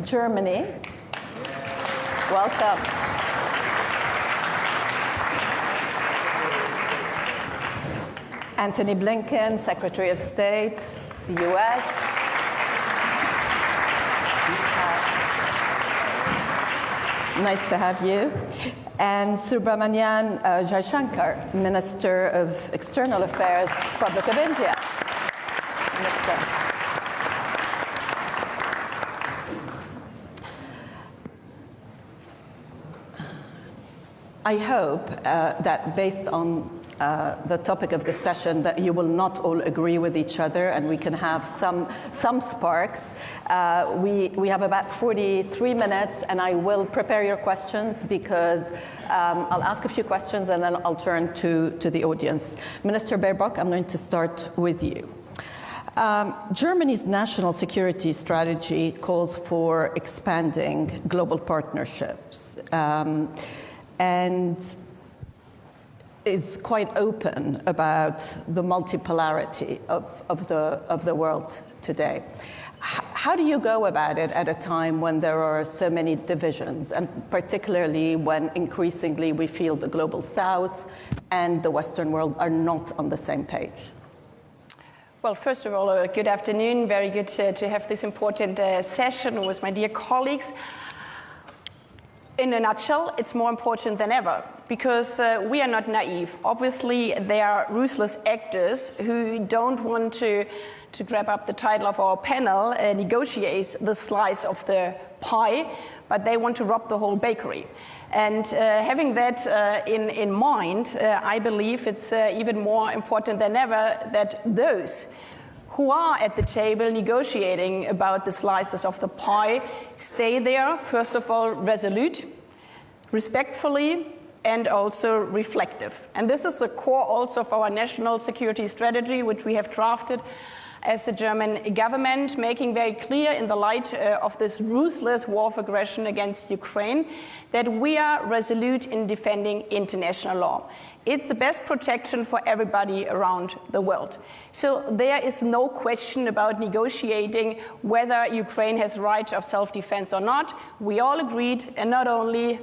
Germany. Welcome. Antony Blinken, Secretary of State, the US. Nice to have you. And Subramanian Jaishankar, Minister of External Affairs, Republic of India. Minister. I hope that based on the topic of the session that you will not all agree with each other and we can have some sparks. We have about 43 minutes and I will prepare your questions because I'll ask a few questions and then I'll turn to the audience. Minister Baerbock, I'm going to start with you. Germany's national security strategy calls for expanding global partnerships. And is quite open about the multipolarity of the world today. How do you go about it at a time when there are so many divisions, and particularly when increasingly we feel the global South and the Western world are not on the same page? Well, first of all, good afternoon. Very good to have this important session with my dear colleagues. In a nutshell, it's more important than ever because we are not naive. Obviously, there are ruthless actors who don't want to grab up the title of our panel, negotiate the slice of the pie, but they want to rob the whole bakery. And having that in mind, I believe it's even more important than ever that those who are at the table negotiating about the slices of the pie stay there, first of all, resolute, respectfully, and also reflective. And this is the core also of our national security strategy, which we have drafted as the German government, making very clear in the light of this ruthless war of aggression against Ukraine that we are resolute in defending international law. It's the best protection for everybody around the world. So there is no question about negotiating whether Ukraine has right of self-defense or not. We all agreed, and not only,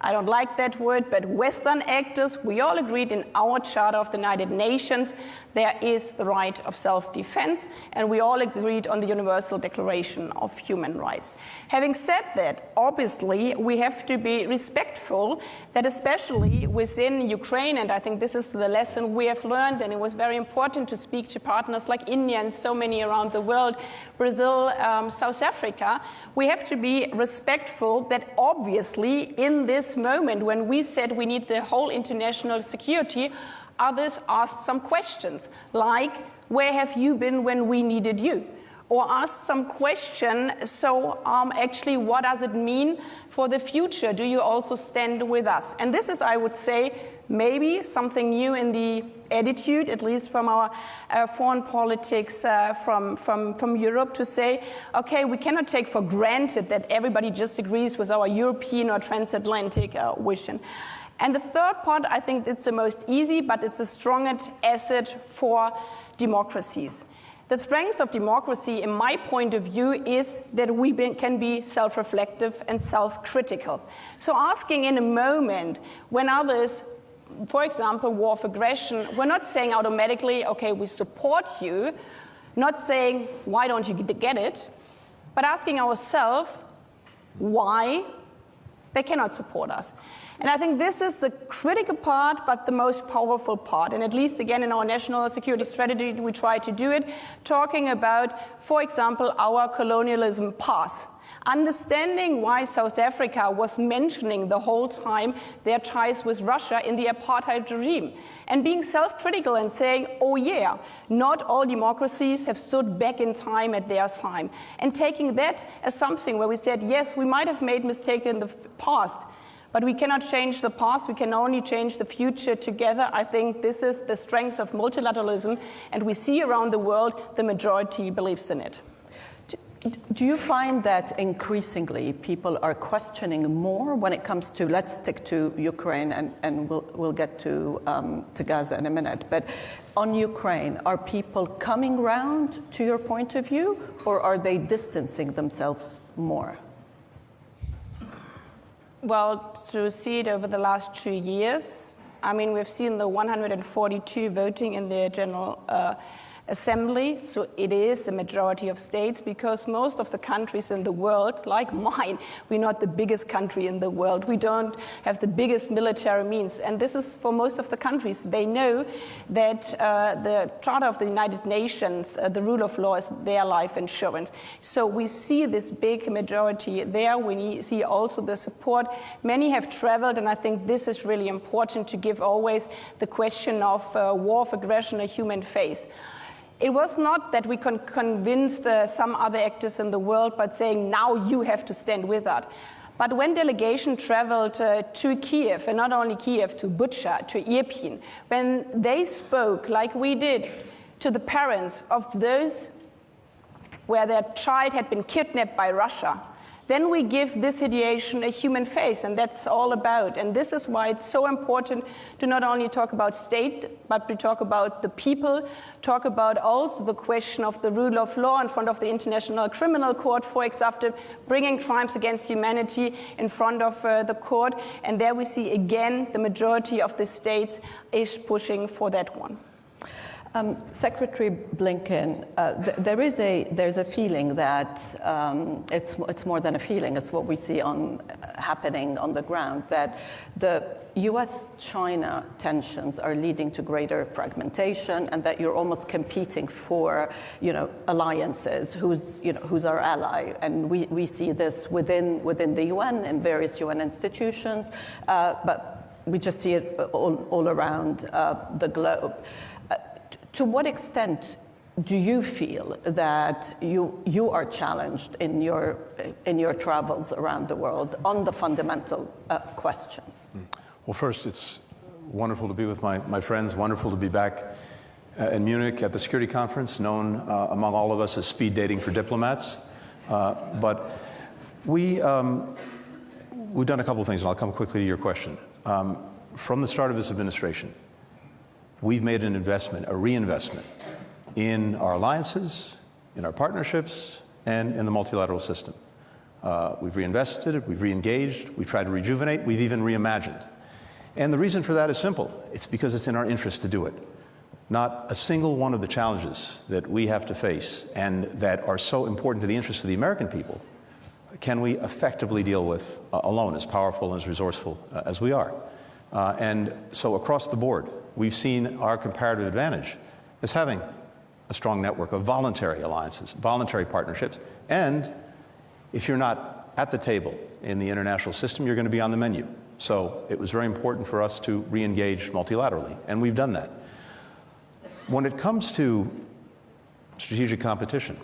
I don't like that word, but Western actors, we all agreed in our Charter of the United Nations there is the right of self-defense, and we all agreed on the Universal Declaration of Human Rights. Having said that, obviously, we have to be respectful that especially within Ukraine, and I think this is the lesson we have learned, and it was very important to speak to partners like India and so many around the world, Brazil, South Africa, we have to be respectful that obviously in this moment when we said we need the whole international security, others asked some questions, like, where have you been when we needed you? Or asked some question, so actually, what does it mean for the future? Do you also stand with us? And this is, I would say, maybe something new in the attitude, at least from our foreign politics from Europe, to say, okay, we cannot take for granted that everybody just agrees with our European or transatlantic vision. And the third part, I think it's the most easy, but it's the strongest asset for democracies. The strength of democracy, in my point of view, is that we can be self-reflective and self-critical. So asking in a moment when others, for example, war of aggression, we're not saying automatically, okay, we support you, not saying, why don't you get it, but asking ourselves why they cannot support us. And I think this is the critical part, but the most powerful part. And at least, again, in our national security strategy, we try to do it, talking about, for example, our colonialism past. Understanding why South Africa was mentioning the whole time their ties with Russia in the apartheid regime. And being self-critical and saying, oh yeah, not all democracies have stood back in time at their time. And taking that as something where we said, yes, we might have made mistakes in the past, but we cannot change the past, we can only change the future together. I think this is the strength of multilateralism, and we see around the world the majority believes in it. Do you find that increasingly people are questioning more when it comes to, let's stick to Ukraine and we'll get to Gaza in a minute, but on Ukraine, are people coming round to your point of view, or are they distancing themselves more? Well, to see it over the last 2 years, I mean, we've seen the 142 voting in the General Assembly, so it is a majority of states, because most of the countries in the world, like mine, we're not the biggest country in the world. We don't have the biggest military means, and this is for most of the countries. They know that the Charter of the United Nations, the rule of law, is their life insurance. So we see this big majority there. We see also the support. Many have traveled, and I think this is really important to give always the question of war of aggression a human face. It was not that we convinced some other actors in the world, but saying, now you have to stand with us. But when delegation traveled to Kiev, and not only Kiev, to Bucha, to Irpin, when they spoke, like we did, to the parents of those where their child had been kidnapped by Russia, then we give this situation a human face, and that's all about. And this is why it's so important to not only talk about state, but we talk about the people, talk about also the question of the rule of law in front of the International Criminal Court, for example, bringing crimes against humanity in front of the court. And there we see again the majority of the states is pushing for that one. Secretary Blinken, there's a feeling that it's more than a feeling. It's what we see happening on the ground, that the U.S.-China tensions are leading to greater fragmentation, and that you're almost competing for, alliances. Who's our ally? And we see this within the UN and various UN institutions, but we just see it all around the globe. To what extent do you feel that you are challenged in your travels around the world on the fundamental questions? Well, first, it's wonderful to be with my friends, wonderful to be back in Munich at the security conference, known among all of us as speed dating for diplomats. But we've done a couple of things, and I'll come quickly to your question. From the start of this administration, we've made an investment, a reinvestment, in our alliances, in our partnerships, and in the multilateral system. We've reinvested, we've re-engaged, we've tried to rejuvenate, we've even reimagined. And the reason for that is simple. It's because it's in our interest to do it. Not a single one of the challenges that we have to face and that are so important to the interests of the American people can we effectively deal with alone, as powerful and as resourceful as we are. And so across the board, we've seen our comparative advantage as having a strong network of voluntary alliances, voluntary partnerships, and if you're not at the table in the international system, you're going to be on the menu. So it was very important for us to re-engage multilaterally, and we've done that. When it comes to strategic competition,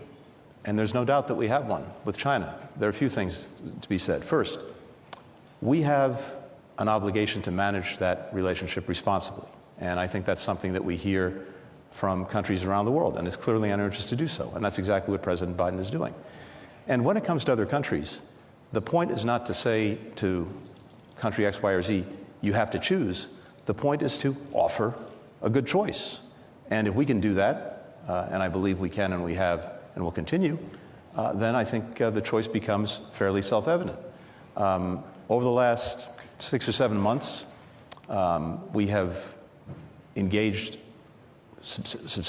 and there's no doubt that we have one with China, there are a few things to be said. First, we have an obligation to manage that relationship responsibly. And I think that's something that we hear from countries around the world, and it's clearly in our interest to do so. And that's exactly what President Biden is doing. And when it comes to other countries, the point is not to say to country X, Y, or Z, you have to choose. The point is to offer a good choice. And if we can do that, and I believe we can and we have and will continue, then I think the choice becomes fairly self-evident. Over the last 6 or 7 months, we have engaged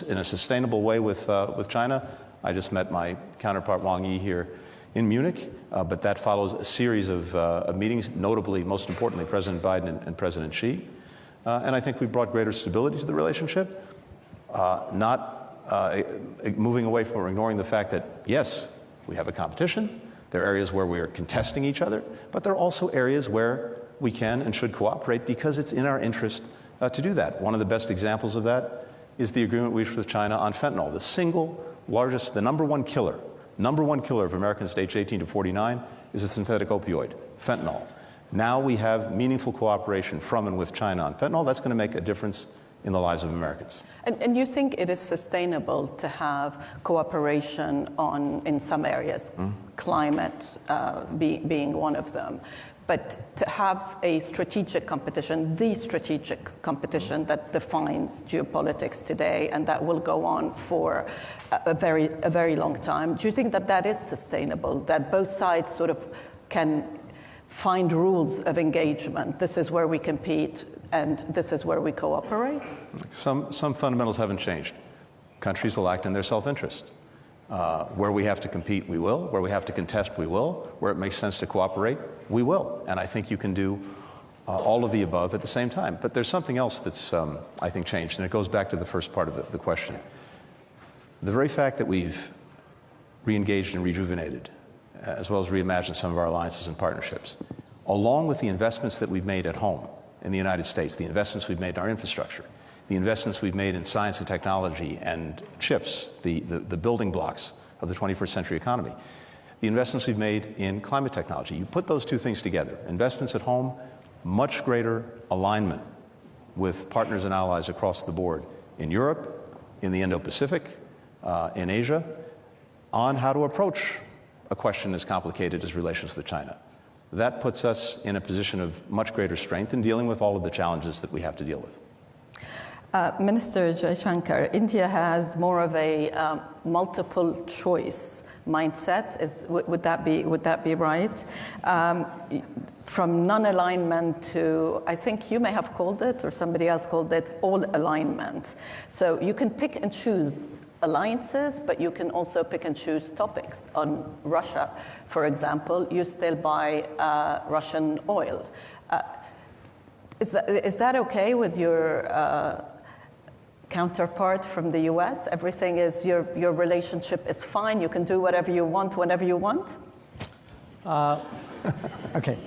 in a sustainable way with China. I just met my counterpart Wang Yi here in Munich, but that follows a series of meetings, notably, most importantly, President Biden and President Xi. And I think we've brought greater stability to the relationship, not moving away from or ignoring the fact that, yes, we have a competition. There are areas where we are contesting each other, but there are also areas where we can and should cooperate because it's in our interest to do that. One of the best examples of that is the agreement we reached with China on fentanyl. The single largest, the number one killer of Americans aged 18 to 49 is a synthetic opioid, fentanyl. Now we have meaningful cooperation from and with China on fentanyl. That's going to make a difference in the lives of Americans. And you think it is sustainable to have cooperation in some areas, climate being one of them, but to have a strategic competition, the strategic competition that defines geopolitics today and that will go on for a very long time, do you think that that is sustainable, that both sides sort of can find rules of engagement? This is where we compete, and this is where we cooperate? Some fundamentals haven't changed. Countries will act in their self-interest. Where we have to compete, we will. Where we have to contest, we will. Where it makes sense to cooperate, we will. And I think you can do all of the above at the same time. But there's something else that's, I think, changed, and it goes back to the first part of the question. The very fact that we've re-engaged and rejuvenated, as well as reimagined some of our alliances and partnerships, along with the investments that we've made at home in the United States, the investments we've made in our infrastructure, the investments we've made in science and technology and chips, the building blocks of the 21st century economy, the investments we've made in climate technology. You put those two things together, investments at home, much greater alignment with partners and allies across the board in Europe, in the Indo-Pacific, in Asia, on how to approach a question as complicated as relations with China. That puts us in a position of much greater strength in dealing with all of the challenges that we have to deal with. Minister Jaishankar, India has more of a multiple choice mindset. Would that be right? From non-alignment to, I think you may have called it, or somebody else called it, all alignment. So you can pick and choose alliances, but you can also pick and choose topics. On Russia, for example, you still buy Russian oil. Is that okay with your counterpart from the US? Everything is, your relationship is fine, you can do whatever you want, whenever you want? Okay.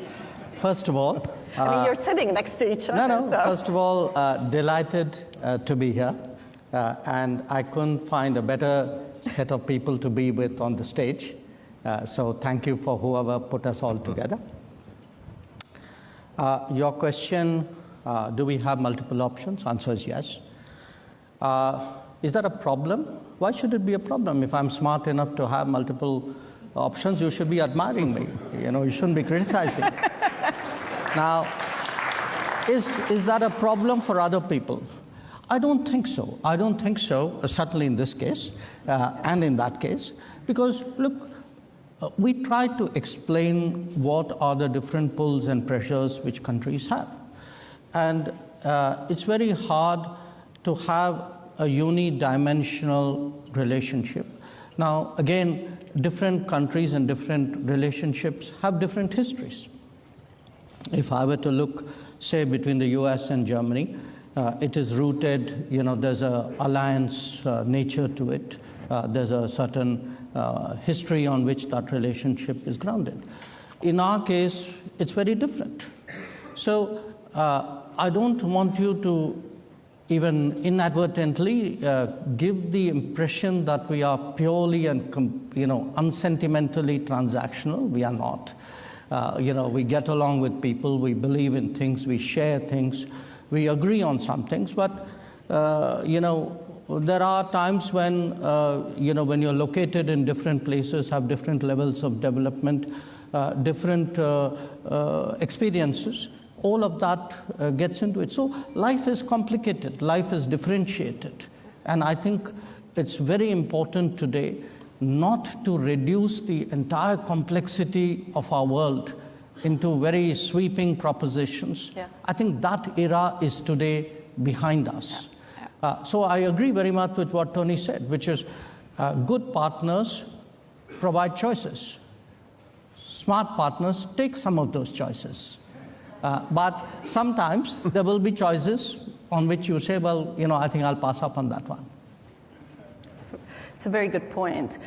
First of all... I mean, you're sitting next to each other. No. So. First of all, delighted to be here. And I couldn't find a better set of people to be with on the stage. So thank you for whoever put us all together. Your question, do we have multiple options? Answer is yes. Is that a problem? Why should it be a problem? If I'm smart enough to have multiple options, you should be admiring me. You shouldn't be criticizing. Now, is that a problem for other people? I don't think so. I don't think so, certainly in this case and in that case, because, look, we try to explain what are the different pulls and pressures which countries have. And it's very hard to have a unidimensional relationship. Now, again, different countries and different relationships have different histories. If I were to look, say, between the US and Germany, it is rooted, there's an alliance nature to it. There's a certain history on which that relationship is grounded. In our case, it's very different. So I don't want you to even inadvertently give the impression that we are purely and unsentimentally transactional. We are not. We get along with people, we believe in things, we share things, we agree on some things, but there are times when when you're located in different places, have different levels of development, different experiences. All of that gets into it. So life is complicated, life is differentiated. And I think it's very important today not to reduce the entire complexity of our world into very sweeping propositions. Yeah. I think that era is today behind us. Yeah. So I agree very much with what Tony said, which is good partners provide choices. Smart partners take some of those choices. But sometimes there will be choices on which you say, well, I think I'll pass up on that one. It's a very good point,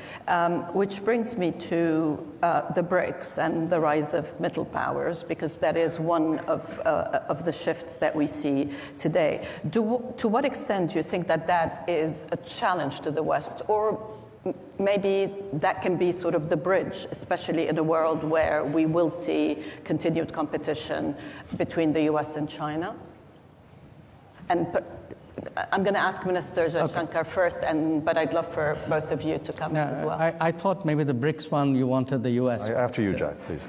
which brings me to the BRICS and the rise of middle powers, because that is one of the shifts that we see today. To what extent do you think that is a challenge to the West, or maybe that can be sort of the bridge, especially in a world where we will see continued competition between the US and China? And I'm going to ask Minister Jaishankar first, but I'd love for both of you to come in as well. I thought maybe the BRICS one, you wanted the US. After you, Jack, please.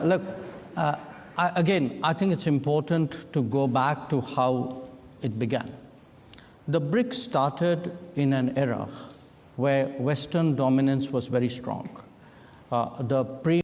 Look, again, I think it's important to go back to how it began. The BRICS started in an era where Western dominance was very strong. The